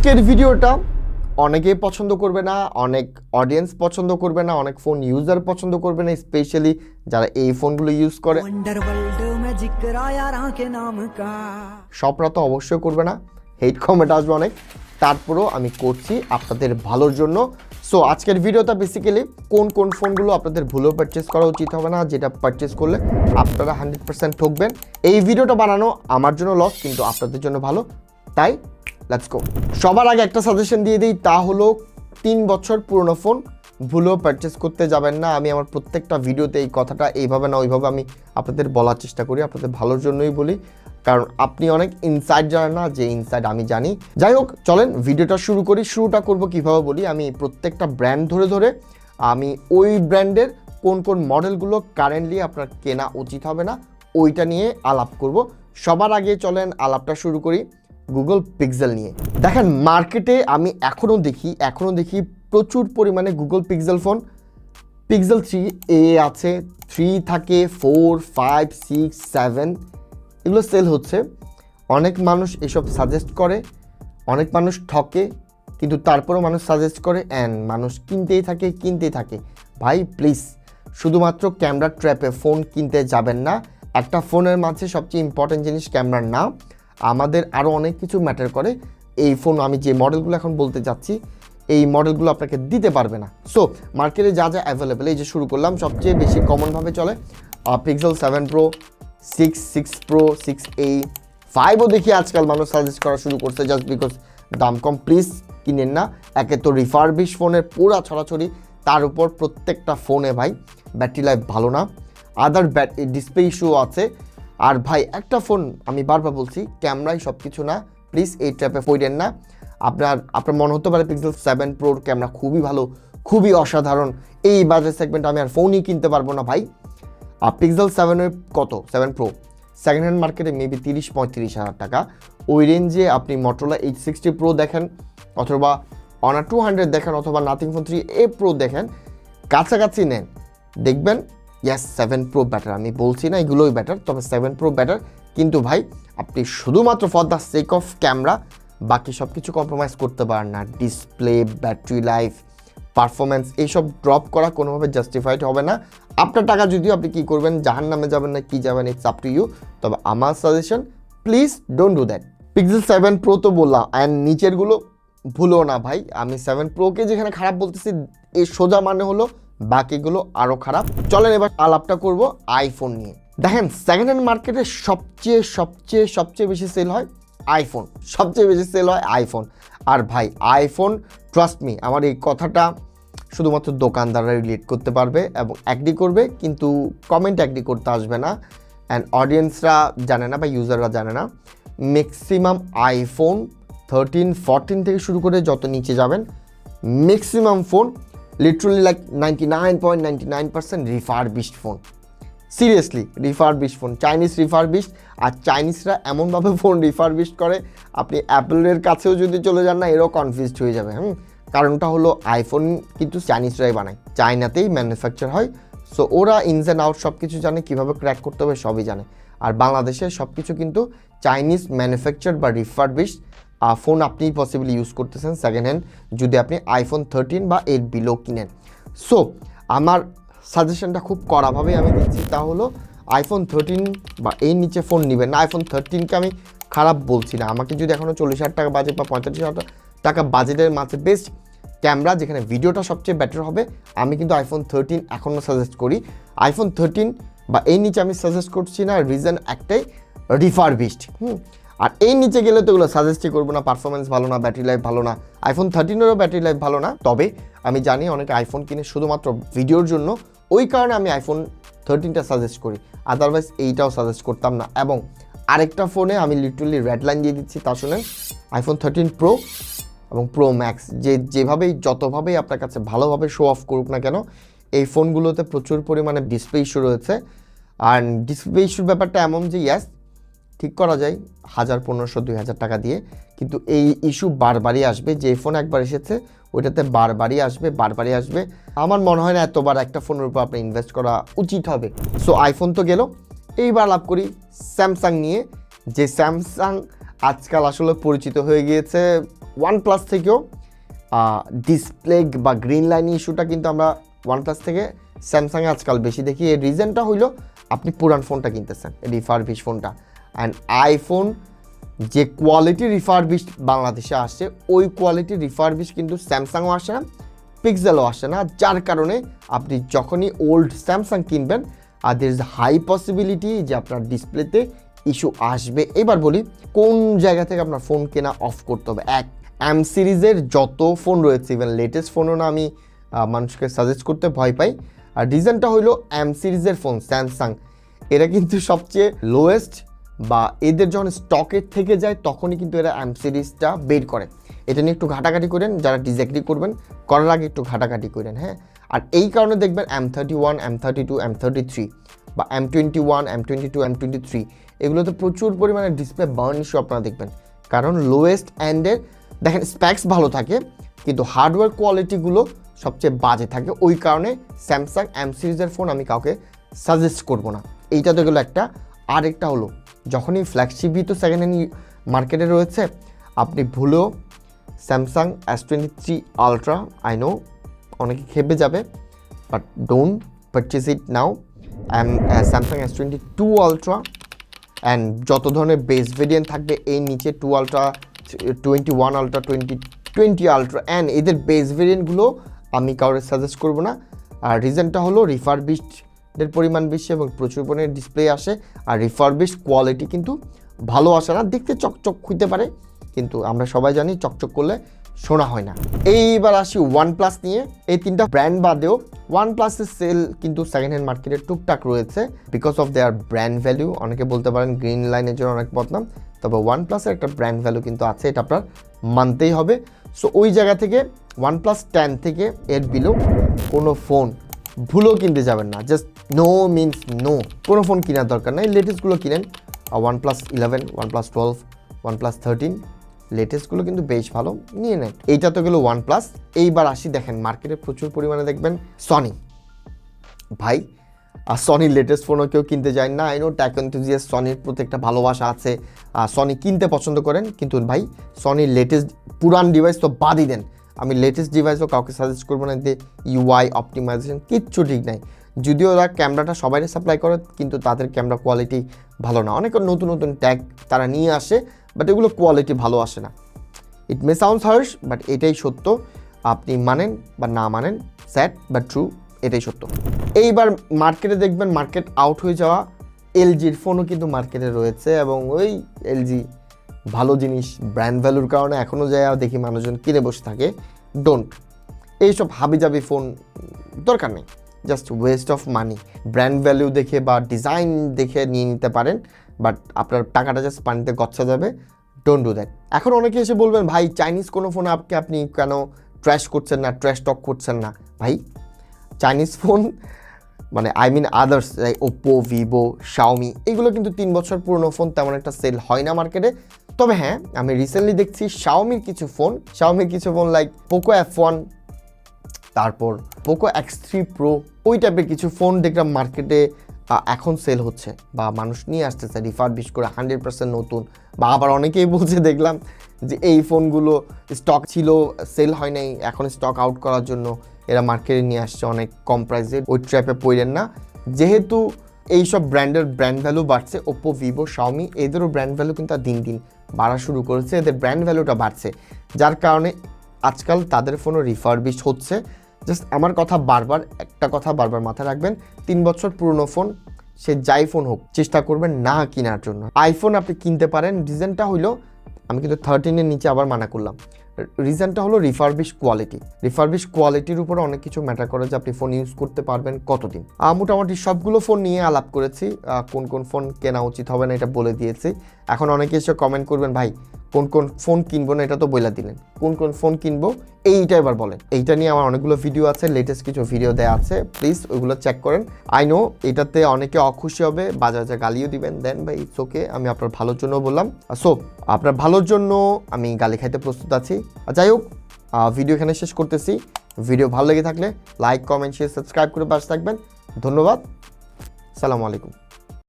আজকের ভিডিওটা অনেকেই পছন্দ করবে না, অনেক অডিয়েন্স পছন্দ করবে না, অনেক ফোন ইউজার পছন্দ করবে না, স্পেশালি যারা এই ফোনগুলো ইউজ করে। সবরা তো অবশ্যই করবে না, হেট কমেন্ট আসবে অনেক, তারপরেও আমি করছি আপনাদের ভালোর জন্য। সো আজকের ভিডিওটা বেসিক্যালি কোন কোন ফোনগুলো আপনাদের ভুলেও পারচেস করা উচিত হবে না, যেটা পারচেস করলে আপনারা 100% ঠকবেন। এই ভিডিওটা বানানো আমার জন্য লস, কিন্তু আপনাদের জন্য ভালো, তাই লেটস গো। সবার আগে একটা সাজেশন দিয়ে দিই, তা হলো 3 বছর পুরনো ফোন ভুলেও পারচেস করতে যাবেন না। আমি আমার প্রত্যেকটা ভিডিওতে এই কথাটা এইভাবে না ওইভাবে আমি আপনাদের বলার চেষ্টা করি, আপনাদের ভালোর জন্যই বলি, কারণ আপনি অনেক ইনসাইড জানেন না, যে ইনসাইড আমি জানি। যাই হোক, চলেন ভিডিওটা শুরু করি। শুরুটা করব কিভাবে বলি, আমি প্রত্যেকটা ব্র্যান্ড ধরে ধরে আমি ওই ব্র্যান্ডের কোন কোন মডেলগুলো কারেন্টলি আপনার কেনা উচিত হবে না ওইটা নিয়ে আলাপ করব। সবার আগে চলেন আলাপটা শুরু করি গুগল পিক্সেল নিয়ে। দেখেন, মার্কেটে আমি এখনও দেখি প্রচুর পরিমাণে Google pixel phone, pixel 3a আছে, 3 থাকে, 4, 5, 6, 7 এগুলো সেল হচ্ছে। অনেক মানুষ এসব সাজেস্ট করে, অনেক মানুষ ঠকে, কিন্তু তারপরেও মানুষ সাজেস্ট করে অ্যান্ড মানুষ কিনতেই থাকে। ভাই প্লিজ, শুধুমাত্র ক্যামেরা ট্র্যাপে ফোন কিনতে যাবেন না। একটা ফোনের মাঝে সবচেয়ে ইম্পর্টেন্ট জিনিস ক্যামেরার না, আমাদের আরও অনেক কিছু ম্যাটার করে। এই ফোন আমি যে মডেলগুলো এখন বলতে যাচ্ছি, এই মডেলগুলো আপনাকে দিতে পারবে না। সো মার্কেটে যা যা অ্যাভেলেবেল, এই যে শুরু করলাম, সবচেয়ে বেশি কমনভাবে চলে পিক্সেল 7 Pro, 6 Pro, 6a, 5ও দেখি আজকাল মানুষ সাজেস্ট করা শুরু করছে জাস্ট বিকজ দাম কম। প্লিজ কিনেন না। একে তো রিফারবিশ ফোনের পুরা ছড়াছড়ি, তার উপর প্রত্যেকটা ফোনে ভাই ব্যাটারি লাইফ ভালো না, আদার ডিসপ্লে ইস্যু আছে। আর ভাই একটা ফোন আমি বারবার বলছি, ক্যামেরাই সব কিছু না, প্লিজ এই ট্র্যাপে পড়েন না। আপনার মনে হতে পারে পিক্সেল 7 Proর ক্যামেরা খুবই ভালো, খুবই অসাধারণ, এই বাজেট সেগমেন্ট আমি আর ফোনই কিনতে পারবো না। ভাই পিক্সেল 7 কত, 7 Pro সেকেন্ড হ্যান্ড মার্কেটে মেবি 30-35 হাজার টাকা। ওই রেঞ্জে আপনি Motorola H60 Pro দেখেন, অথবা Honor 200 দেখেন, অথবা Nothing Phone 3a Pro দেখেন, কাছাকাছি নেন, দেখবেন ইয়াস 7 Pro ব্যাটার। আমি বলছি না এগুলোই ব্যাটার, তবে 7 Pro ব্যাটার। কিন্তু ভাই আপনি শুধুমাত্র for the sake of camera বাকি সব কিছু কম্প্রোমাইজ করতে পারেন না। ডিসপ্লে, ব্যাটারি লাইফ, পারফরমেন্স এইসব ড্রপ করা কোনোভাবে জাস্টিফাইড হবে না। আপনার টাকা যদিও আপনি কী করবেন, জাহান্নামে যাবেন না কি যাবেন, ইটস আপ টু ইউ। তবে আমার suggestion, please don't do that. Pixel 7 Pro তো বললাম, অ্যান্ড নিচেরগুলো ভুলো না ভাই। আমি 7 Proকে যেখানে খারাপ বলতেছি, এই সোজা মানে হলো বাকিগুলো আরও খারাপ। চলেন এবার আলাপটা করব আইফোন নিয়ে। দেখেন, সেকেন্ড হ্যান্ড মার্কেটে সবচেয়ে বেশি সেল হয় আইফোন, সবচেয়ে বেশি সেল হয় আইফোন। আর ভাই আইফোন, ট্রাস্ট মি, আমার এই কথাটা শুধুমাত্র দোকানদাররা রিলেট করতে পারবে এবং অ্যাগ্রি করবে, কিন্তু কমেন্ট অ্যাগ্রি করতে আসবে না। অ্যান্ড অডিয়েন্সরা জানে না বা ইউজাররা জানে না, ম্যাক্সিমাম আইফোন 13, 14 থেকে শুরু করে যত নিচে যাবেন, maximum phone literally like 99.99% refurbished phone. Seriously refurbished phone, Chinese refurbished. আর চাইনিজরা এমনভাবে ফোন রিফারবিশড করে, আপনি অ্যাপেলের কাছেও যদি চলে যান না, এরও কনফিউজড হয়ে যাবে। কারণটা হলো আইফোন কিন্তু চাইনিজরাই বানায়, চায়নাতেই ম্যানুফ্যাকচার হয়। সো ওরা ইনস অ্যান্ড আউট সব কিছু জানে, কীভাবে ক্র্যাক করতে হবে সবই জানে। আর বাংলাদেশে সব কিছু কিন্তু চাইনিজ ম্যানুফ্যাকচার বা রিফারবিশড ফোন আপনি পসিবলি ইউজ করতেছেন সেকেন্ড হ্যান্ড, যদি আপনি আইফোন 13 বা এর বিলো কিনেন। সো আমার সাজেশনটা খুব কড়াভাবেই আমি দিচ্ছি, তা হলো আইফোন 13 বা এর নিচে ফোন নেবেন না। আইফোন 13কে আমি খারাপ বলছি না, আমাকে যদি এখনও 40,000 টাকা বাজেট বা 45,000 টাকা বাজেটের মাঝে বেস্ট ক্যামেরা, যেখানে ভিডিওটা সবচেয়ে বেটার হবে, আমি কিন্তু আইফোন 13 এখনও সাজেস্ট করি। আইফোন 13 বা এই নিচে আমি সাজেস্ট করছি না, রিজন একটাই, রিফারবিশড। আর এই নিচে গেলে তো ওগুলো সাজেস্টই করবো না, পারফরমেন্স ভালো না, ব্যাটারি লাইফ ভালো না। আইফোন 13-এরও ব্যাটারি লাইফ ভালো না। তবে আমি জানি অনেকে আইফোন কিনে শুধুমাত্র ভিডিওর জন্য, ওই কারণে আমি আইফোন 13টা সাজেস্ট করি, আদারওয়াইজ এইটাও সাজেস্ট করতাম না। এবং আরেকটা ফোনে আমি লিটারালি রেড লাইন দিয়ে দিচ্ছি, তা শুনেন, আইফোন 13 Pro এবং Pro Max, যেভাবেই যতভাবেই আপনার কাছে ভালোভাবে শো অফ করুক না কেন, এই ফোনগুলোতে প্রচুর পরিমাণে ডিসপ্লে ইস্যু রয়েছে। আর ডিসপ্লে ইস্যুর ব্যাপারটা এমন যে ইয়াস, ঠিক করা যায় 1,000, 1,500, 2,000 টাকা দিয়ে, কিন্তু এই ইস্যু বারবারই আসবে। যে ফোন একবার এসেছে ওইটাতে বারবারই আসবে। আমার মনে হয় না এতবার একটা ফোনের উপর আপনি ইনভেস্ট করা উচিত হবে। সো আইফোন তো গেল, এইবার লাভ করি স্যামসাং নিয়ে। যে স্যামসাং আজকাল আসলে পরিচিত হয়ে গিয়েছে OnePlus থেকেও ডিসপ্লে বা গ্রিন লাইন ইস্যুটা কিন্তু আমরা OnePlus থেকে স্যামসাংয়ে আজকাল বেশি দেখি। এর রিজনটা হইলো আপনি পুরান ফোনটা কিনতেছেন, রিফারবিশ ফোনটা। অ্যান্ড আইফোন যে কোয়ালিটি রিফারবিশ বাংলাদেশে আসে, ওই কোয়ালিটি রিফারবিশ কিন্তু স্যামসাংও আসে না, পিক্সেলও আসে না। যার কারণে আপনি যখনই ওল্ড স্যামসাং কিনবেন আর দের ইজ হাই পসিবিলিটি যে আপনার ডিসপ্লেতে ইস্যু আসবে। এবার বলি কোন জায়গা থেকে আপনার ফোন কেনা অফ করতে হবে। এক, এম সিরিজের যত ফোন রয়েছে, ইভেন লেটেস্ট ফোনও না আমি মানুষকে সাজেস্ট করতে ভয় পাই। আর রিজনটা হইলো এম সিরিজের ফোন স্যামসাং, এরা কিন্তু সবচেয়ে লোয়েস্ট, বা এদের যখন স্টকের থেকে যায় তখনই কিন্তু এরা এম সিরিজটা বের করে। এটা নিয়ে একটু ঘাটাঘাটি করেন, যারা ডিসএগ্রি করবেন করার আগে একটু ঘাটাঘাটি করেন, হ্যাঁ। আর এই কারণে দেখবেন M31, M32, M33 বা M21, M22, M23 এগুলোতে প্রচুর পরিমাণে ডিসপ্লে বার্ন ইস্যু আপনারা দেখবেন। কারণ লোয়েস্ট এন্ডের দেখেন স্প্যাক্স ভালো থাকে কিন্তু হার্ডওয়্যার কোয়ালিটিগুলো সবচেয়ে বাজে থাকে। ওই কারণে স্যামসাং এম সিরিজের ফোন আমি কাউকে সাজেস্ট করব না। এইটা তো গেলো একটা। আরেকটা হলো যখনই ফ্ল্যাগশিপই তো সেকেন্ড হ্যান্ড মার্কেটে রয়েছে, আপনি ভুলেও Samsung S23 ultra, I know অনেকে খেপে যাবে, but don't purchase it now. Samsung S22 ultra and যত ধরনের বেস ভেরিয়েন্ট থাকবে এর নিচে 2 আলট্রা, 21 আলট্রা, 20 আলট্রা অ্যান্ড এদের বেস ভেরিয়েন্টগুলো আমি কাউকে সাজেস্ট করব না। আর রিজনটা হলো রিফারবিশডের পরিমাণ বেশি এবং প্রচুর পরিমাণে ডিসপ্লে আসে। আর রিফারবিশ কোয়ালিটি কিন্তু ভালো আসে না, দেখতে চকচক হইতে পারে কিন্তু আমরা সবাই জানি চকচক করলে শোনা হয় না। এইবার আসি OnePlus নিয়ে। এই তিনটা ব্র্যান্ড বাদেও OnePlus-এর সেল কিন্তু সেকেন্ড হ্যান্ড মার্কেটে টুকটাক রয়েছে because of their brand value. অনেকে বলতে পারেন গ্রিন লাইনের জন্য অনেক বদনাম, তবে OnePlus-এর একটা ব্র্যান্ড ভ্যালু কিন্তু আছে, এটা আপনার মানতেই হবে। সো ওই জায়গা থেকে OnePlus 10 থেকে এর বিলো কোনো ফোন ভুলেও কিনতে যাবেন না। জাস্ট নো মিনস নো, কোনো ফোন কেনার দরকার নাই। লেটেস্টগুলো কিনেন, OnePlus 11, OnePlus 12, OnePlus 13 লেটেস্টগুলো কিন্তু বেশ ভালো, নিয়ে নেন। এইটা তো গেলো OnePlus। এইবার আসি দেখেন মার্কেটে প্রচুর পরিমাণে দেখবেন সনি। ভাই সনির লেটেস্ট ফোনও কেউ কিনতে যায় না। আইনো ট্যাক এনথুজিয়াস্ট সনির প্রতি একটা ভালোবাসা আছে, সনি কিনতে পছন্দ করেন, কিন্তু ভাই সনির লেটেস্ট পুরান ডিভাইস তো বাদই দেন। আমি লেটেস্ট ডিভাইসও কাউকে সাজেস্ট করবো না, যে UI অপটিমাইজেশন কিচ্ছু ঠিক নাই। যদিও ওরা ক্যামেরাটা সবাই সাপ্লাই করে কিন্তু তাদের ক্যামেরা কোয়ালিটি ভালো না। অনেক নতুন নতুন ট্যাগ তারা নিয়ে আসে, বাট এগুলো কোয়ালিটি ভালো আসে না। ইট মে সাউন্ডস হার্শ, বাট এটাই সত্য। আপনি মানেন বা না মানেন, স্যাড বাট ট্রু, এটাই সত্য। এইবার মার্কেটে দেখবেন মার্কেট আউট হয়ে যাওয়া LG-র ফোনও কিন্তু মার্কেটে রয়েছে, এবং ওই LG ভালো জিনিস ব্র্যান্ড ভ্যালুর কারণে এখনও যায় দেখি মানুষজন কিনে বসে থাকে। ডোন্ট, এইসব হাবিজাবি ফোন দরকার নেই, just West of money. Brand value দেখে বা ডিজাইন দেখে নিয়ে নিতে পারেন, বাট আপনার টাকাটা জাস্ট পানিতে গচ্ছা যাবে। Don't do that. এখন অনেকে এসে বলবেন ভাই চাইনিজ কোনো ফোন আপনি কেন ট্র্যাশ করছেন না, ট্র্যাশ টক করছেন না। ভাই চাইনিজ ফোন মানে I mean others like Oppo, Vivo, Xiaomi, এগুলো কিন্তু 3 বছর পুরনো ফোন, তেমন একটা সেল হয় না মার্কেটে। তবে হ্যাঁ, আমি রিসেন্টলি দেখছি শাওমির কিছু ফোন লাইক পোকো F1, তারপর পোকো X3 Pro, ওই টাইপের কিছু ফোন দেখলাম মার্কেটে এখন সেল হচ্ছে বা মানুষ নিয়ে আসতেছে রিফারবিশ করে 100% নতুন। বা আবার অনেকেই বলছে দেখলাম যে এই ফোনগুলো স্টক ছিল, সেল হয় নাই, এখন স্টক আউট করার জন্য এরা মার্কেটে নিয়ে আসছে অনেক কম প্রাইসে। ওই ট্র্যাপে পড়েন না, যেহেতু এইসব ব্র্যান্ডের ব্র্যান্ড ভ্যালু বাড়ছে, ওপ্পো, ভিভো, শাওমি এদেরও ব্র্যান্ড ভ্যালু কিন্তু দিন দিন বাড়া শুরু করেছে, এদের ব্র্যান্ড ভ্যালুটা বাড়ছে, যার কারণে আজকাল তাদের ফোনও রিফারবিশ হচ্ছে। জাস্ট আমার কথা একটা কথা বারবার মাথায় রাখবেন, 3 বছর পুরনো ফোন সে যাই ফোন হোক চেষ্টা করবেন না কেনার জন্য। আইফোন আপনি কিনতে পারেন, রিজনটা হইলো আমি কিন্তু 13-এর নিচে আবার মানা করলাম। রিজনটা হলো রিফারবিশ কোয়ালিটির উপর অনেক কিছু ম্যাটার করে যে আপনি ফোন ইউজ করতে পারবেন কতদিন। মোটামুটি সবগুলো ফোন নিয়ে আলাপ করেছি, কোন কোন ফোন কেনা উচিত হবে না এটা বলে দিয়েছি। এখন অনেকে এসে কমেন্ট করবেন ভাই কোন কোন ফোন কিনবো না, এটা তো বলে দিলেন, কোন কোন ফোন কিনবো এইটা এবার বলেন। এইটা নিয়ে আমার অনেকগুলো ভিডিও আছে, লেটেস্ট কিছু ভিডিও দেওয়া আছে, প্লিজ ওইগুলো চেক করেন। আই নো এটাতে অনেকে অখুশি হবে, বাজারে গালিও দিবেন, দেন ভাই ইটস ওকে, আমি আপনার ভালোর জন্য বললাম। সো আপনার ভালোর জন্য আমি গালি খাইতে প্রস্তুত আছি। যাই হোক, ভিডিও এখানে শেষ করতেছি। ভিডিও ভালো লেগে থাকলে লাইক, কমেন্ট, শেয়ার, সাবস্ক্রাইব করে পাশে থাকবেন। ধন্যবাদ, সালামু আলাইকুম।